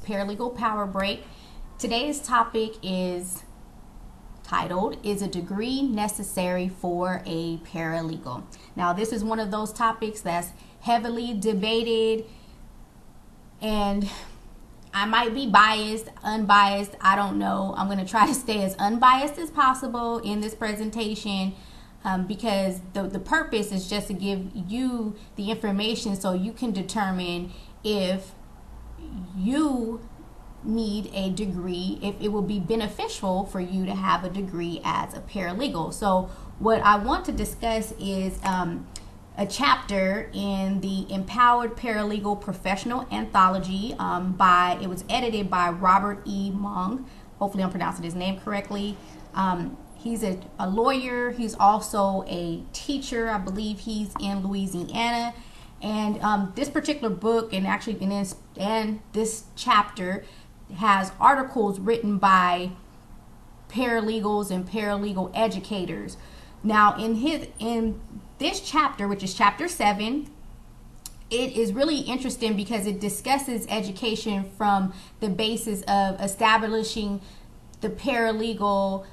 Paralegal Power Break. Today's topic is titled, "Is a degree necessary for a paralegal?" Now, this is one of those topics that's heavily debated, and I might be biased, unbiased, I don't know. I'm going to try to stay as unbiased as possible in this presentation because the purpose is just to give you the information so you can determine if you need a degree, if it will be beneficial for you to have a degree as a paralegal. So what I want to discuss is a chapter in the Empowered Paralegal Professional Anthology it was edited by Robert E. Mong. Hopefully I'm pronouncing his name correctly. He's a lawyer. He's also a teacher. I believe he's in Louisiana. And this particular book and this chapter has articles written by paralegals and paralegal educators. Now, in this chapter, which is chapter 7, it is really interesting because it discusses education from the basis of establishing the paralegal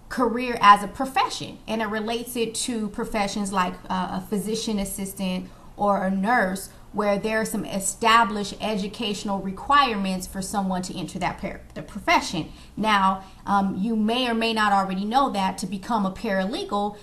career as a profession, and it relates it to professions like a physician assistant or a nurse, where there are some established educational requirements for someone to enter the profession. Now, you may or may not already know that to become a paralegal,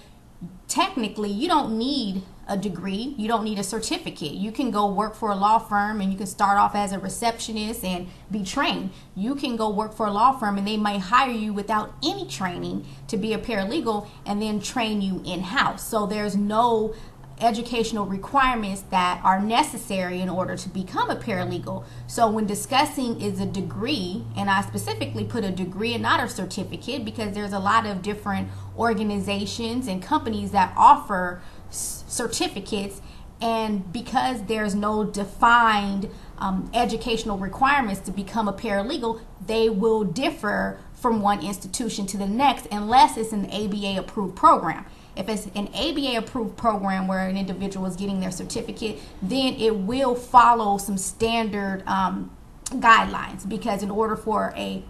technically, you don't need a degree. You don't need a certificate. You can go work for a law firm and you can start off as a receptionist and be trained. You can go work for a law firm and they might hire you without any training to be a paralegal and then train you in-house. So there's no educational requirements that are necessary in order to become a paralegal. So when discussing is a degree, and I specifically put a degree and not a certificate because there's a lot of different organizations and companies that offer certificates, and because there's no defined educational requirements to become a paralegal, they will differ from one institution to the next unless it's an ABA approved program. If it's an ABA approved program where an individual is getting their certificate, then it will follow some standard guidelines, because in order for a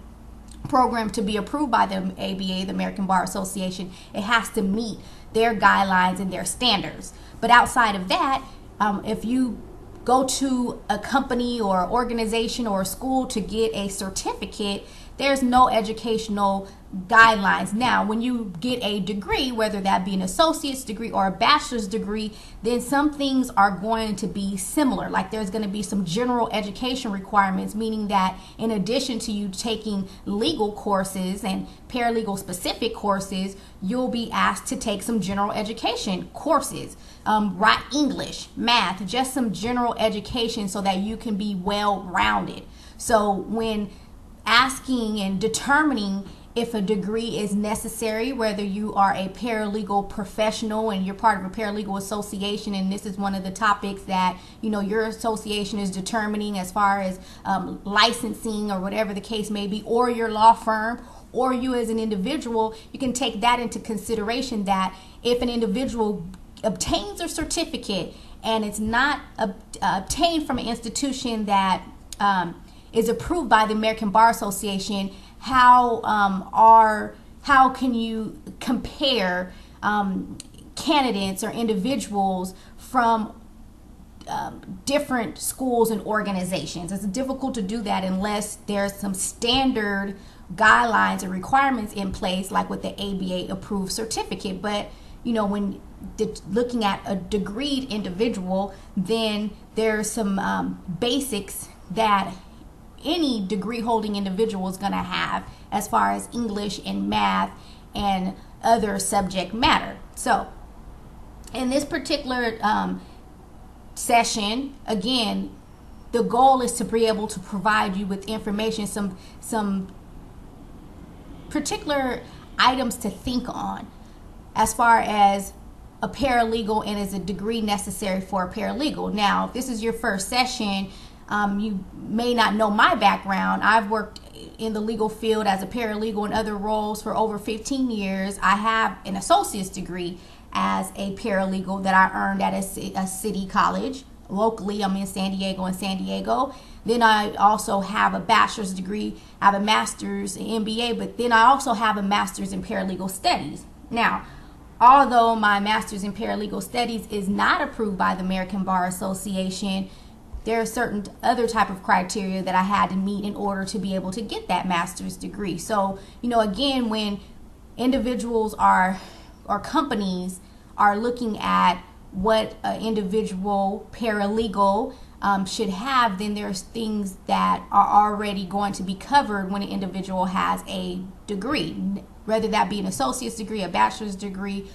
program to be approved by the ABA, the American Bar Association, it has to meet their guidelines and their standards. But outside of that, if you go to a company or organization or a school to get a certificate, there's no educational guidelines. Now, when you get a degree, whether that be an associate's degree or a bachelor's degree, then some things are going to be similar. Like there's going to be some general education requirements, meaning that in addition to you taking legal courses and paralegal specific courses, you'll be asked to take some general education courses, write English, math, just some general education so that you can be well-rounded. So when asking and determining if a degree is necessary, whether you are a paralegal professional and you're part of a paralegal association, and this is one of the topics that your association is determining as far as licensing or whatever the case may be, or your law firm, or you as an individual, you can take that into consideration, that if an individual obtains a certificate and it's not obtained from an institution that is approved by the American Bar Association, how can you compare candidates or individuals from different schools and organizations? It's difficult to do that unless there's some standard guidelines and requirements in place, like with the ABA approved certificate. But when looking at a degreed individual, then there's some basics that any degree holding individual is going to have as far as English and math and other subject matter. So in this particular session, again, the goal is to be able to provide you with information, some particular items to think on as far as a paralegal and is a degree necessary for a paralegal. Now, if this is your first session, you may not know my background. I've worked in the legal field as a paralegal in other roles for over 15 years. I have an associate's degree as a paralegal that I earned at a city college. Locally, I'm in San Diego, Then I also have a bachelor's degree, I have a master's in MBA, but then I also have a master's in paralegal studies. Now, although my master's in paralegal studies is not approved by the American Bar Association, there are certain other type of criteria that I had to meet in order to be able to get that master's degree. So, again, when individuals or companies are looking at what an individual paralegal should have, then there's things that are already going to be covered when an individual has a degree, whether that be an associate's degree, a bachelor's degree,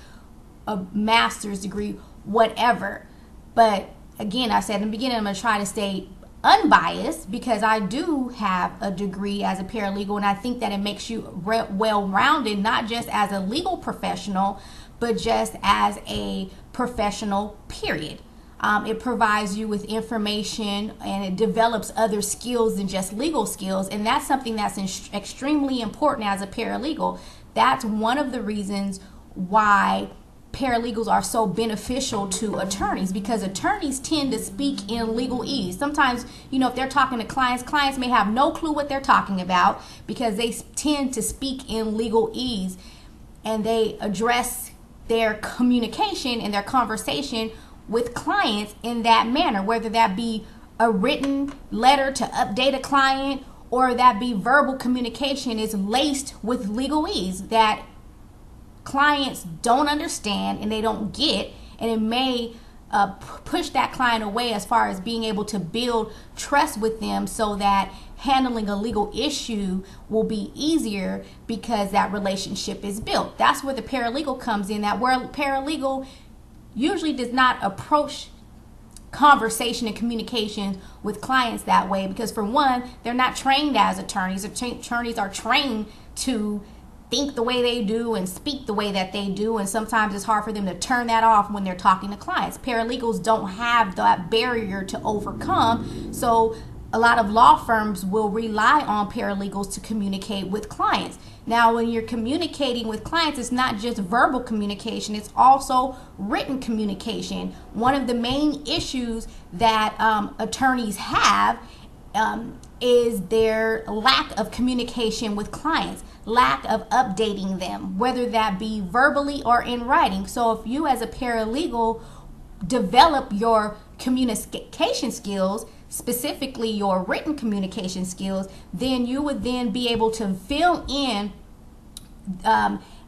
a master's degree, whatever. But again, I said in the beginning, I'm going to try to stay unbiased because I do have a degree as a paralegal, and I think that it makes you well-rounded, not just as a legal professional, but just as a professional, period. It provides you with information and it develops other skills than just legal skills, and that's something that's extremely important as a paralegal. That's one of the reasons why paralegals are so beneficial to attorneys, because attorneys tend to speak in legalese. Sometimes, if they're talking to clients may have no clue what they're talking about because they tend to speak in legalese, and they address their communication and their conversation with clients in that manner, whether that be a written letter to update a client or that be verbal communication, is laced with legalese that clients don't understand and they don't get, and it may push that client away as far as being able to build trust with them so that handling a legal issue will be easier because that relationship is built. That's where the paralegal comes in, that where paralegal usually does not approach conversation and communication with clients that way, because for one, they're not trained as attorneys. Attorneys are trained to think the way they do and speak the way that they do, and sometimes it's hard for them to turn that off when they're talking to clients. Paralegals don't have that barrier to overcome, so a lot of law firms will rely on paralegals to communicate with clients. Now, when you're communicating with clients, it's not just verbal communication, it's also written communication. One of the main issues that attorneys have is their lack of communication with clients, lack of updating them, whether that be verbally or in writing. So if you as a paralegal develop your communication skills, specifically your written communication skills, then you would then be able to fill in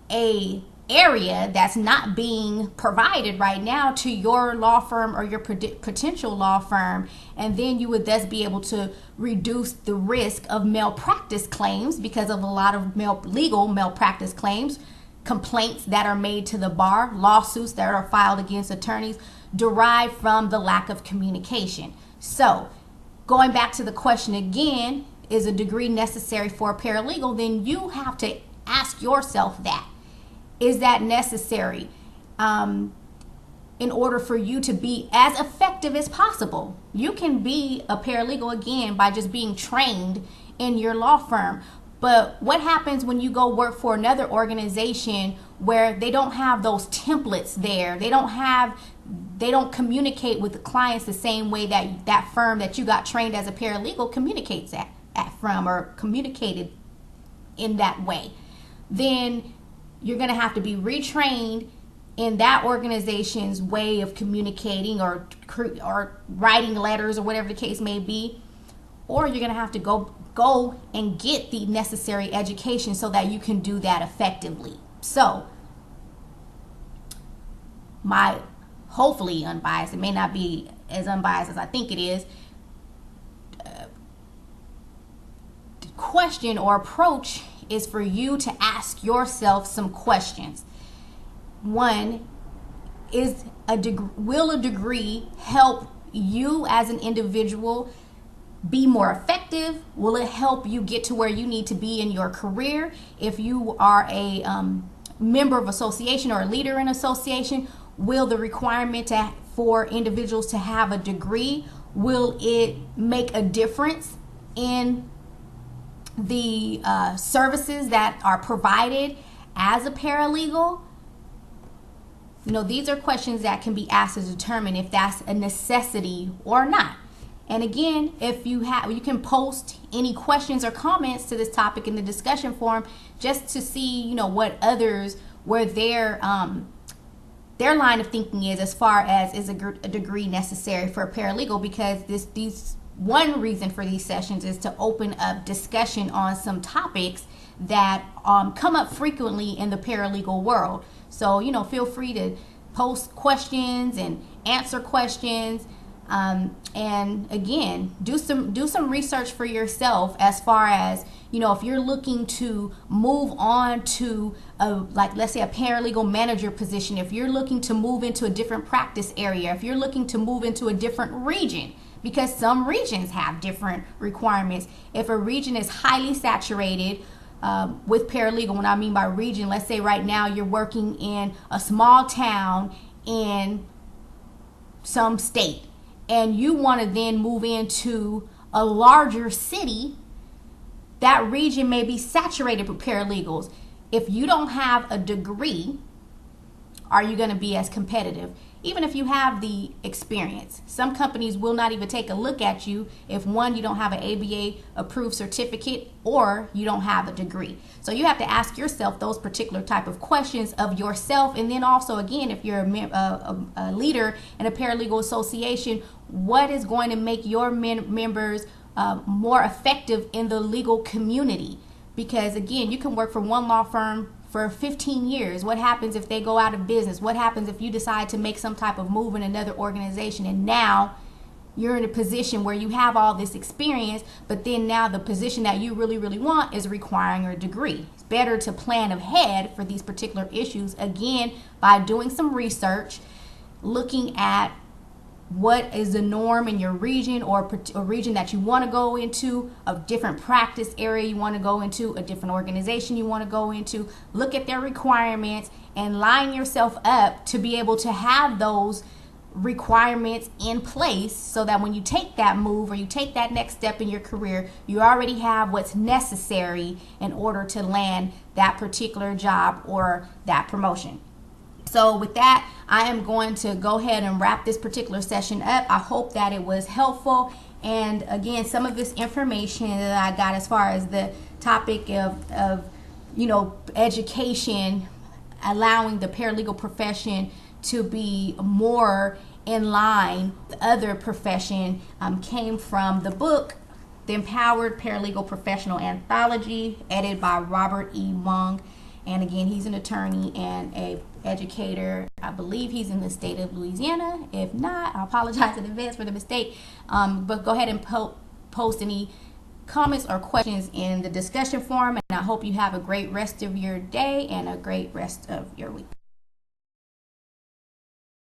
a area that's not being provided right now to your law firm or your potential law firm, and then you would thus be able to reduce the risk of malpractice claims, because of a lot of legal malpractice claims, complaints that are made to the bar, lawsuits that are filed against attorneys derive from the lack of communication. So going back to the question again, is a degree necessary for a paralegal? Then you have to ask yourself that. Is that necessary in order for you to be as effective as possible? You can be a paralegal again by just being trained in your law firm. But what happens when you go work for another organization where they don't have those templates there? They don't communicate with the clients the same way that that firm that you got trained as a paralegal communicates at from, or communicated in that way. Then you're going to have to be retrained in that organization's way of communicating or writing letters or whatever the case may be, or you're going to have to go and get the necessary education so that you can do that effectively. So my hopefully unbiased, it may not be as unbiased as I think it is, question or approach is for you to ask yourself some questions. One is, will a degree help you as an individual be more effective? Will it help you get to where you need to be in your career? If you are a member of association or a leader in association, will the requirement for individuals to have a degree, will it make a difference in the services that are provided as a paralegal? These are questions that can be asked to determine if that's a necessity or not. And again, if you can post any questions or comments to this topic in the discussion forum, just to see, what others, where their line of thinking is as far as is a degree necessary for a paralegal, because these one reason for these sessions is to open up discussion on some topics that come up frequently in the paralegal world. So, feel free to post questions and answer questions. And again, do some research for yourself as far as, if you're looking to move on to let's say a paralegal manager position, if you're looking to move into a different practice area, if you're looking to move into a different region, because some regions have different requirements. If a region is highly saturated with paralegal, what I mean by region, let's say right now you're working in a small town in some state, and you want to then move into a larger city, that region may be saturated with paralegals. If you don't have a degree, are you going to be as competitive? Even if you have the experience, some companies will not even take a look at you if, one, you don't have an ABA approved certificate or you don't have a degree. So you have to ask yourself those particular type of questions of yourself. And then also, again, if you're a leader in a paralegal association, what is going to make your members more effective in the legal community? Because again, you can work for one law firm for 15 years. What happens if they go out of business? What happens if you decide to make some type of move in another organization, and now you're in a position where you have all this experience, but then now the position that you really, really want is requiring a degree? It's better to plan ahead for these particular issues, again, by doing some research, looking at what is the norm in your region, or a region that you want to go into, a different practice area you want to go into, a different organization you want to go into. Look at their requirements and line yourself up to be able to have those requirements in place, so that when you take that move or you take that next step in your career, you already have what's necessary in order to land that particular job or that promotion. So with that, I am going to go ahead and wrap this particular session up. I hope that it was helpful. And again, some of this information that I got as far as the topic of education, allowing the paralegal profession to be more in line with other profession, came from the book, The Empowered Paralegal Professional Anthology, edited by Robert E. Mung. And again, he's an attorney and a educator. I believe he's in the state of Louisiana. If not, I apologize in advance for the mistake. But go ahead and post any comments or questions in the discussion forum. And I hope you have a great rest of your day and a great rest of your week.